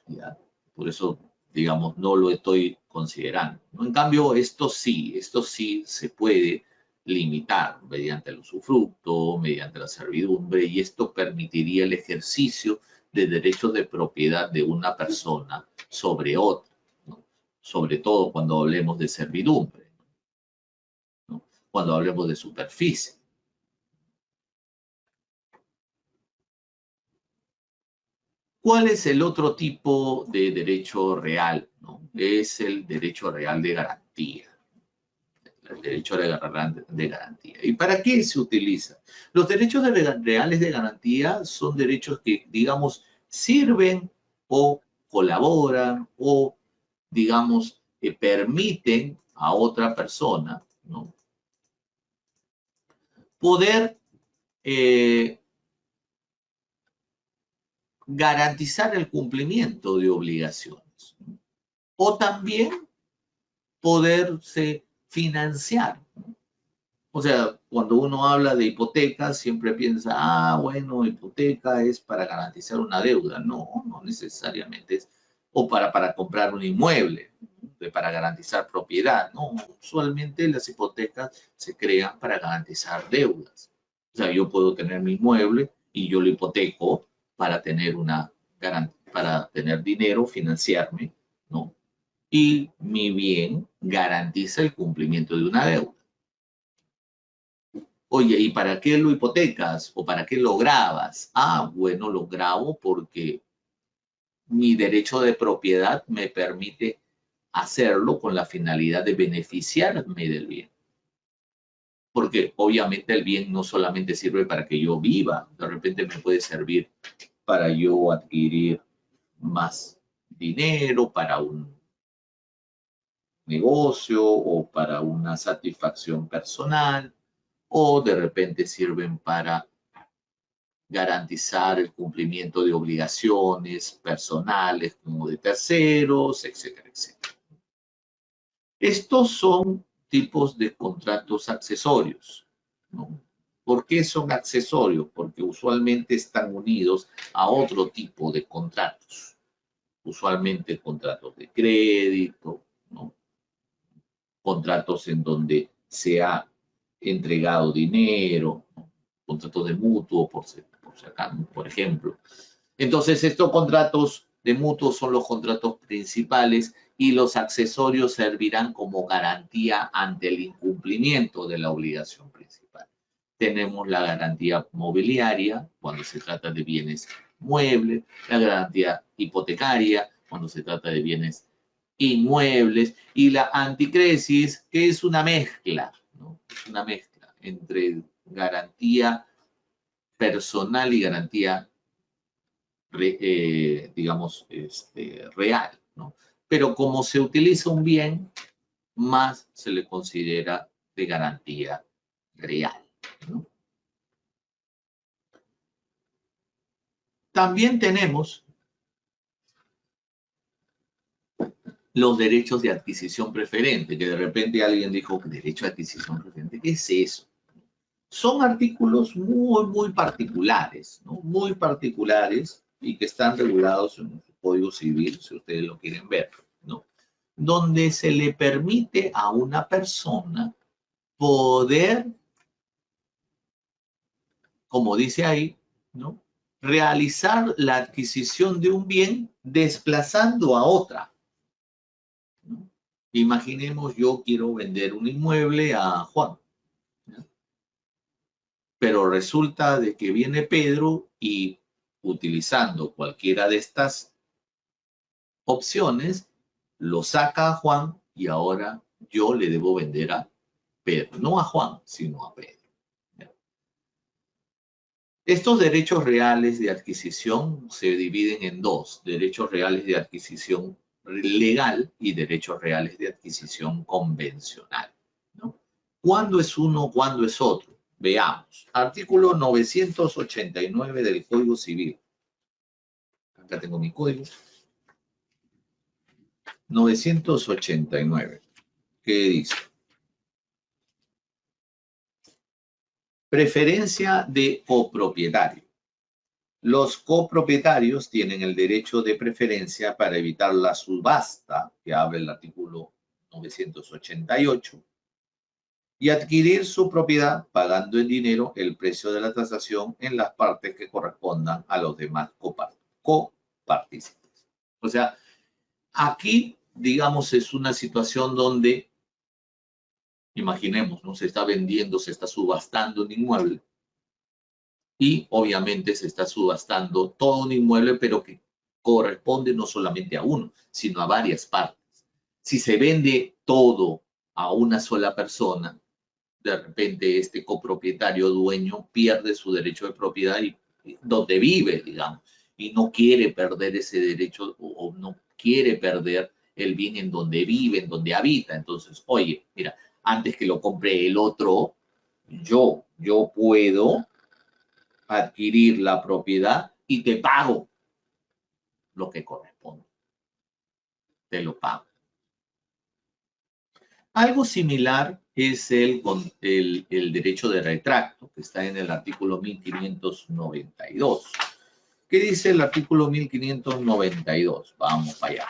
¿ya? Por eso, digamos, no lo estoy considerando, ¿no? En cambio, esto sí se puede limitar mediante el usufructo, mediante la servidumbre, y esto permitiría el ejercicio de derechos de propiedad de una persona sobre otra, ¿no? Sobre todo cuando hablemos de servidumbre, ¿no?, cuando hablemos de superficie. ¿Cuál es el otro tipo de derecho real, ¿no? Es el derecho real de garantía. El derecho de garantía. ¿Y para qué se utiliza? Los derechos reales de garantía son derechos que, digamos, sirven o colaboran o, digamos, permiten a otra persona, ¿no?, poder garantizar el cumplimiento de obligaciones, ¿no?, o también poderse financiar, ¿no? O sea, cuando uno habla de hipoteca, siempre piensa, ah, bueno, hipoteca es para garantizar una deuda. No, no necesariamente es, o para comprar un inmueble, para garantizar propiedad. No, usualmente las hipotecas se crean para garantizar deudas. O sea, yo puedo tener mi inmueble y yo lo hipoteco para tener para tener dinero, financiarme, ¿no? Y mi bien garantiza el cumplimiento de una deuda. Oye, ¿y para qué lo hipotecas o para qué lo grabas? Ah, bueno, lo grabo porque mi derecho de propiedad me permite hacerlo con la finalidad de beneficiarme del bien. Porque obviamente el bien no solamente sirve para que yo viva, de repente me puede servir para yo adquirir más dinero, negocio o para una satisfacción personal, o de repente sirven para garantizar el cumplimiento de obligaciones personales como de terceros, etcétera, etcétera. Estos son tipos de contratos accesorios, ¿no? ¿Por qué son accesorios? Porque usualmente están unidos a otro tipo de contratos, usualmente contratos de crédito, ¿no? Contratos en donde se ha entregado dinero, ¿no? Contratos de mutuo, por ejemplo. Entonces, estos contratos de mutuo son los contratos principales y los accesorios servirán como garantía ante el incumplimiento de la obligación principal. Tenemos la garantía mobiliaria cuando se trata de bienes muebles, la garantía hipotecaria cuando se trata de bienes inmuebles y la anticresis, que es una mezcla, ¿no? Es una mezcla entre garantía personal y garantía digamos, real, ¿no? Pero como se utiliza un bien, más se le considera de garantía real, ¿no? También tenemos los derechos de adquisición preferente, que de repente alguien dijo, ¿derecho de adquisición preferente? ¿Qué es eso? Son artículos muy, muy particulares, ¿no? Muy particulares y que están regulados en el Código Civil, si ustedes lo quieren ver, ¿no? Donde se le permite a una persona poder, como dice ahí, ¿no? Realizar la adquisición de un bien desplazando a otra, ¿no? Imaginemos, yo quiero vender un inmueble a Juan, ¿no? Pero resulta de que viene Pedro y utilizando cualquiera de estas opciones, lo saca a Juan y ahora yo le debo vender a Pedro, no a Juan, sino a Pedro. Estos derechos reales de adquisición se dividen en dos, derechos reales de adquisición legal y derechos reales de adquisición convencional, ¿no? ¿Cuándo es uno, cuándo es otro? Veamos. Artículo 989 del Código Civil. Acá tengo mi código. 989. ¿Qué dice? Preferencia de copropietario. Los copropietarios tienen el derecho de preferencia para evitar la subasta, que habla el artículo 988, y adquirir su propiedad pagando en dinero el precio de la tasación en las partes que correspondan a los demás copartícipes. O sea, aquí, digamos, es una situación donde, imaginemos, ¿no? Se está vendiendo, se está subastando un inmueble y obviamente se está subastando todo un inmueble, pero que corresponde no solamente a uno, sino a varias partes. Si se vende todo a una sola persona, de repente este copropietario dueño pierde su derecho de propiedad y donde vive, digamos, y no quiere perder ese derecho o no quiere perder el bien en donde vive, en donde habita. Entonces, oye, mira, antes que lo compre el otro, yo puedo adquirir la propiedad y te pago lo que corresponde. Te lo pago. Algo similar es el derecho de retracto, que está en el artículo 1592. ¿Qué dice el artículo 1592? Vamos para allá.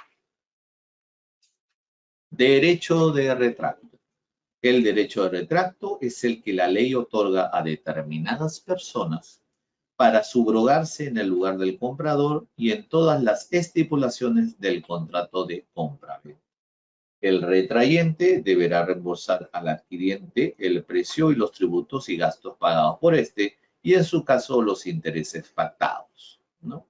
Derecho de retracto. El derecho de retracto es el que la ley otorga a determinadas personas para subrogarse en el lugar del comprador y en todas las estipulaciones del contrato de compra-venta. El retrayente deberá reembolsar al adquiriente el precio y los tributos y gastos pagados por este y en su caso los intereses pactados, ¿no?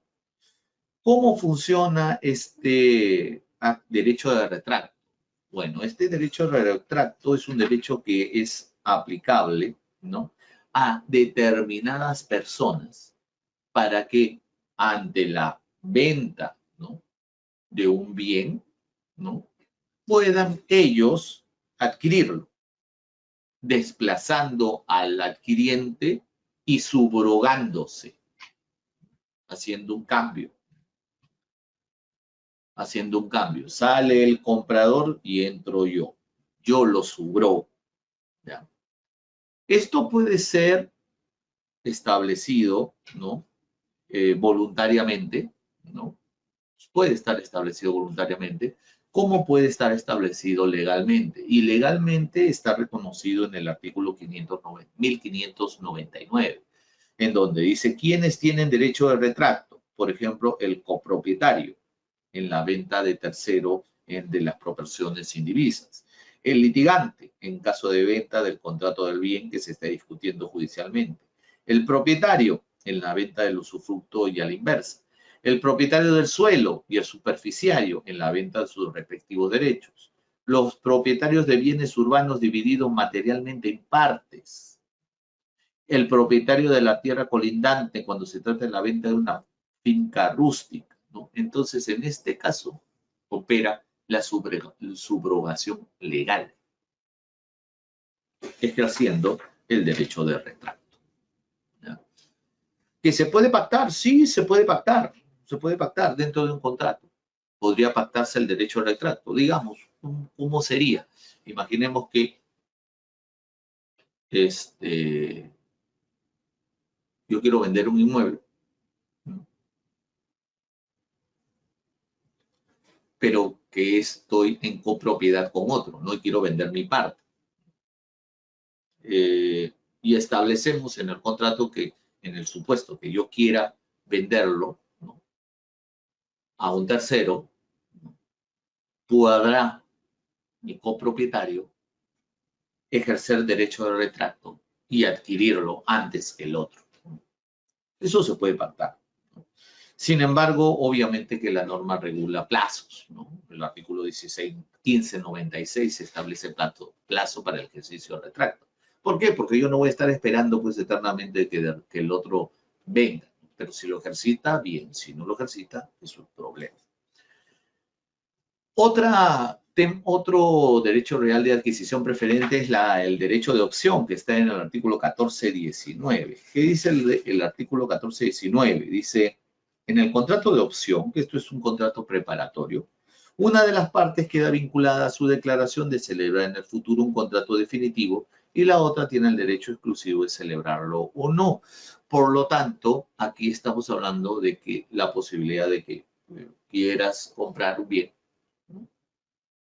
¿Cómo funciona este derecho de retracto? Bueno, este derecho de retracto es un derecho que es aplicable, ¿no?, a determinadas personas para que ante la venta, ¿no?, de un bien, ¿no?, puedan ellos adquirirlo, desplazando al adquiriente y subrogándose, haciendo un cambio. Haciendo un cambio. Sale el comprador y entro yo. Yo lo subrogo. ¿Ya? Esto puede ser establecido, ¿no? Voluntariamente, ¿no? Puede estar establecido voluntariamente, como puede estar establecido legalmente. Y legalmente está reconocido en el artículo 1599, en donde dice quiénes tienen derecho de retracto. Por ejemplo, el copropietario en la venta de tercero de las proporciones indivisas. El litigante en caso de venta del contrato del bien que se está discutiendo judicialmente. El propietario en la venta del usufructo y a la inversa. El propietario del suelo y el superficiario en la venta de sus respectivos derechos. Los propietarios de bienes urbanos divididos materialmente en partes. El propietario de la tierra colindante cuando se trata de la venta de una finca rústica, ¿no? Entonces, en este caso, opera la subrogación legal, ejerciendo el derecho de retracto. ¿Ya? ¿Que se puede pactar? Sí, se puede pactar. Se puede pactar dentro de un contrato. Podría pactarse el derecho de retracto. Digamos, ¿cómo sería? Imaginemos que yo quiero vender un inmueble, pero que estoy en copropiedad con otro, no quiero vender mi parte. Y establecemos en el contrato que, en el supuesto que yo quiera venderlo, ¿no?, a un tercero, ¿no?, podrá mi copropietario ejercer derecho de retracto y adquirirlo antes que el otro. Eso se puede pactar. Sin embargo, obviamente que la norma regula plazos, ¿no? El artículo 1596 establece plazo para el ejercicio de retracto. ¿Por qué? Porque yo no voy a estar esperando pues eternamente que el otro venga. Pero si lo ejercita, bien. Si no lo ejercita, es un problema. Otro derecho real de adquisición preferente es el derecho de opción, que está en el artículo 1419. ¿Qué dice el artículo 1419? Dice, en el contrato de opción, que esto es un contrato preparatorio, una de las partes queda vinculada a su declaración de celebrar en el futuro un contrato definitivo y la otra tiene el derecho exclusivo de celebrarlo o no. Por lo tanto, aquí estamos hablando de que la posibilidad de que quieras comprar un bien, ¿no?,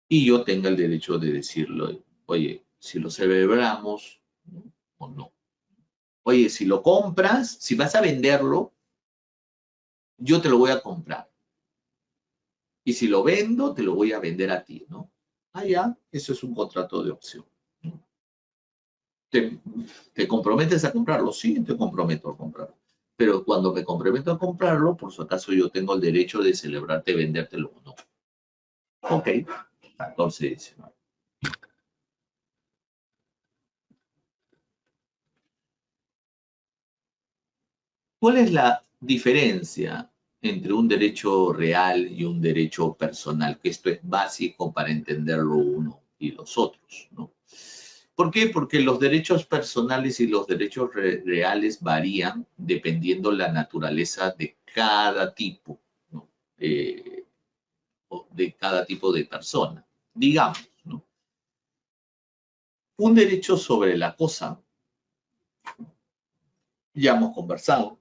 y yo tenga el derecho de decirlo, oye, si lo celebramos, ¿no?, o no. Oye, si lo compras, si vas a venderlo, yo te lo voy a comprar. Y si lo vendo, te lo voy a vender a ti, ¿no? Ah, ya, eso es un contrato de opción, ¿no? ¿Te comprometes a comprarlo? Sí, te comprometo a comprarlo. Pero cuando me comprometo a comprarlo, por si acaso yo tengo el derecho de celebrarte, vendértelo o no. Ok, 1419. ¿Cuál es la diferencia entre un derecho real y un derecho personal? Que esto es básico para entenderlo uno y los otros, ¿no? ¿Por qué? Porque los derechos personales y los derechos reales varían dependiendo la naturaleza de cada tipo, ¿no?, de cada tipo de persona. Digamos, ¿no?, un derecho sobre la cosa, ya hemos conversado,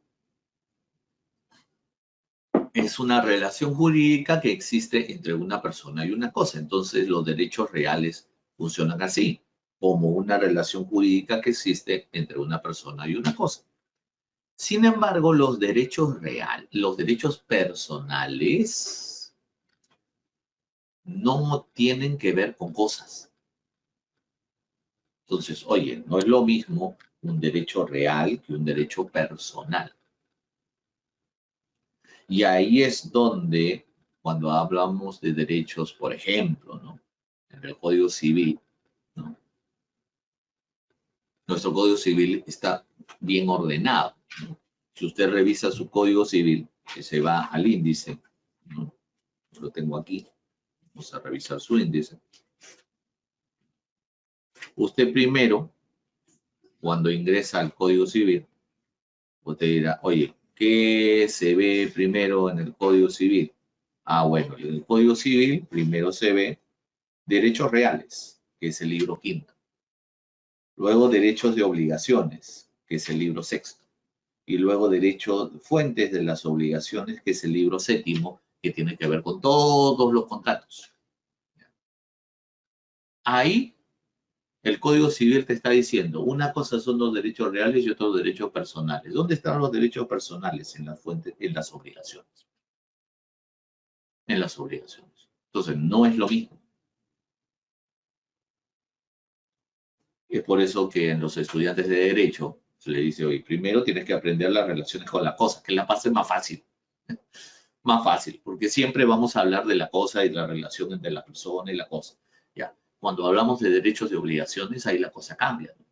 es una relación jurídica que existe entre una persona y una cosa. Entonces, los derechos reales funcionan así, como una relación jurídica que existe entre una persona y una cosa. Sin embargo, los derechos personales, no tienen que ver con cosas. Entonces, oye, no es lo mismo un derecho real que un derecho personal. Y ahí es donde, cuando hablamos de derechos, por ejemplo, ¿no?, en el Código Civil, ¿no?, nuestro Código Civil está bien ordenado, ¿no? Si usted revisa su Código Civil, que se va al índice, ¿no?, lo tengo aquí, Vamos a revisar su índice. Usted primero, cuando ingresa al Código Civil, usted dirá, oye, ¿qué se ve primero en el Código Civil? Ah, bueno, en el Código Civil primero se ve derechos reales, que es el libro quinto. Luego derechos de obligaciones, que es el libro sexto. Y luego derechos, fuentes de las obligaciones, que es el libro séptimo, que tiene que ver con todos los contratos. Ahí el Código Civil te está diciendo, una cosa son los derechos reales y otros los derechos personales. ¿Dónde están los derechos personales? En las fuentes, en las obligaciones. En las obligaciones. Entonces, no es lo mismo. Es por eso que en los estudiantes de Derecho se le dice, oye, primero tienes que aprender las relaciones con la cosa, que la parte es más fácil. Más fácil, porque siempre vamos a hablar de la cosa y la relación entre la persona y la cosa. ¿Ya? Cuando hablamos de derechos y obligaciones, ahí la cosa cambia, ¿no?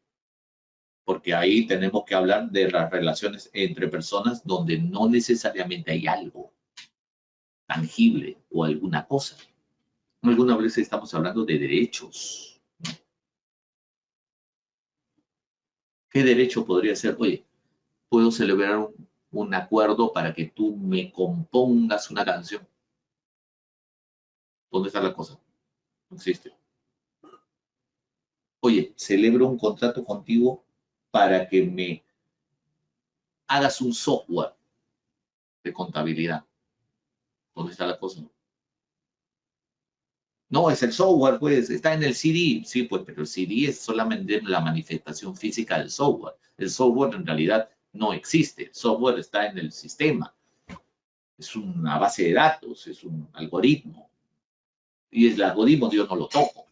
Porque ahí tenemos que hablar de las relaciones entre personas donde no necesariamente hay algo tangible o alguna cosa. Alguna vez estamos hablando de derechos, ¿no? ¿Qué derecho podría ser? Oye, puedo celebrar un acuerdo para que tú me compongas una canción. ¿Dónde está la cosa? No existe. Oye, celebro un contrato contigo para que me hagas un software de contabilidad. ¿Dónde está la cosa? No, es el software, pues, está en el CD. Sí, pues, pero el CD es solamente la manifestación física del software. El software en realidad no existe. El software está en el sistema. Es una base de datos, es un algoritmo. Y el algoritmo yo no lo toco.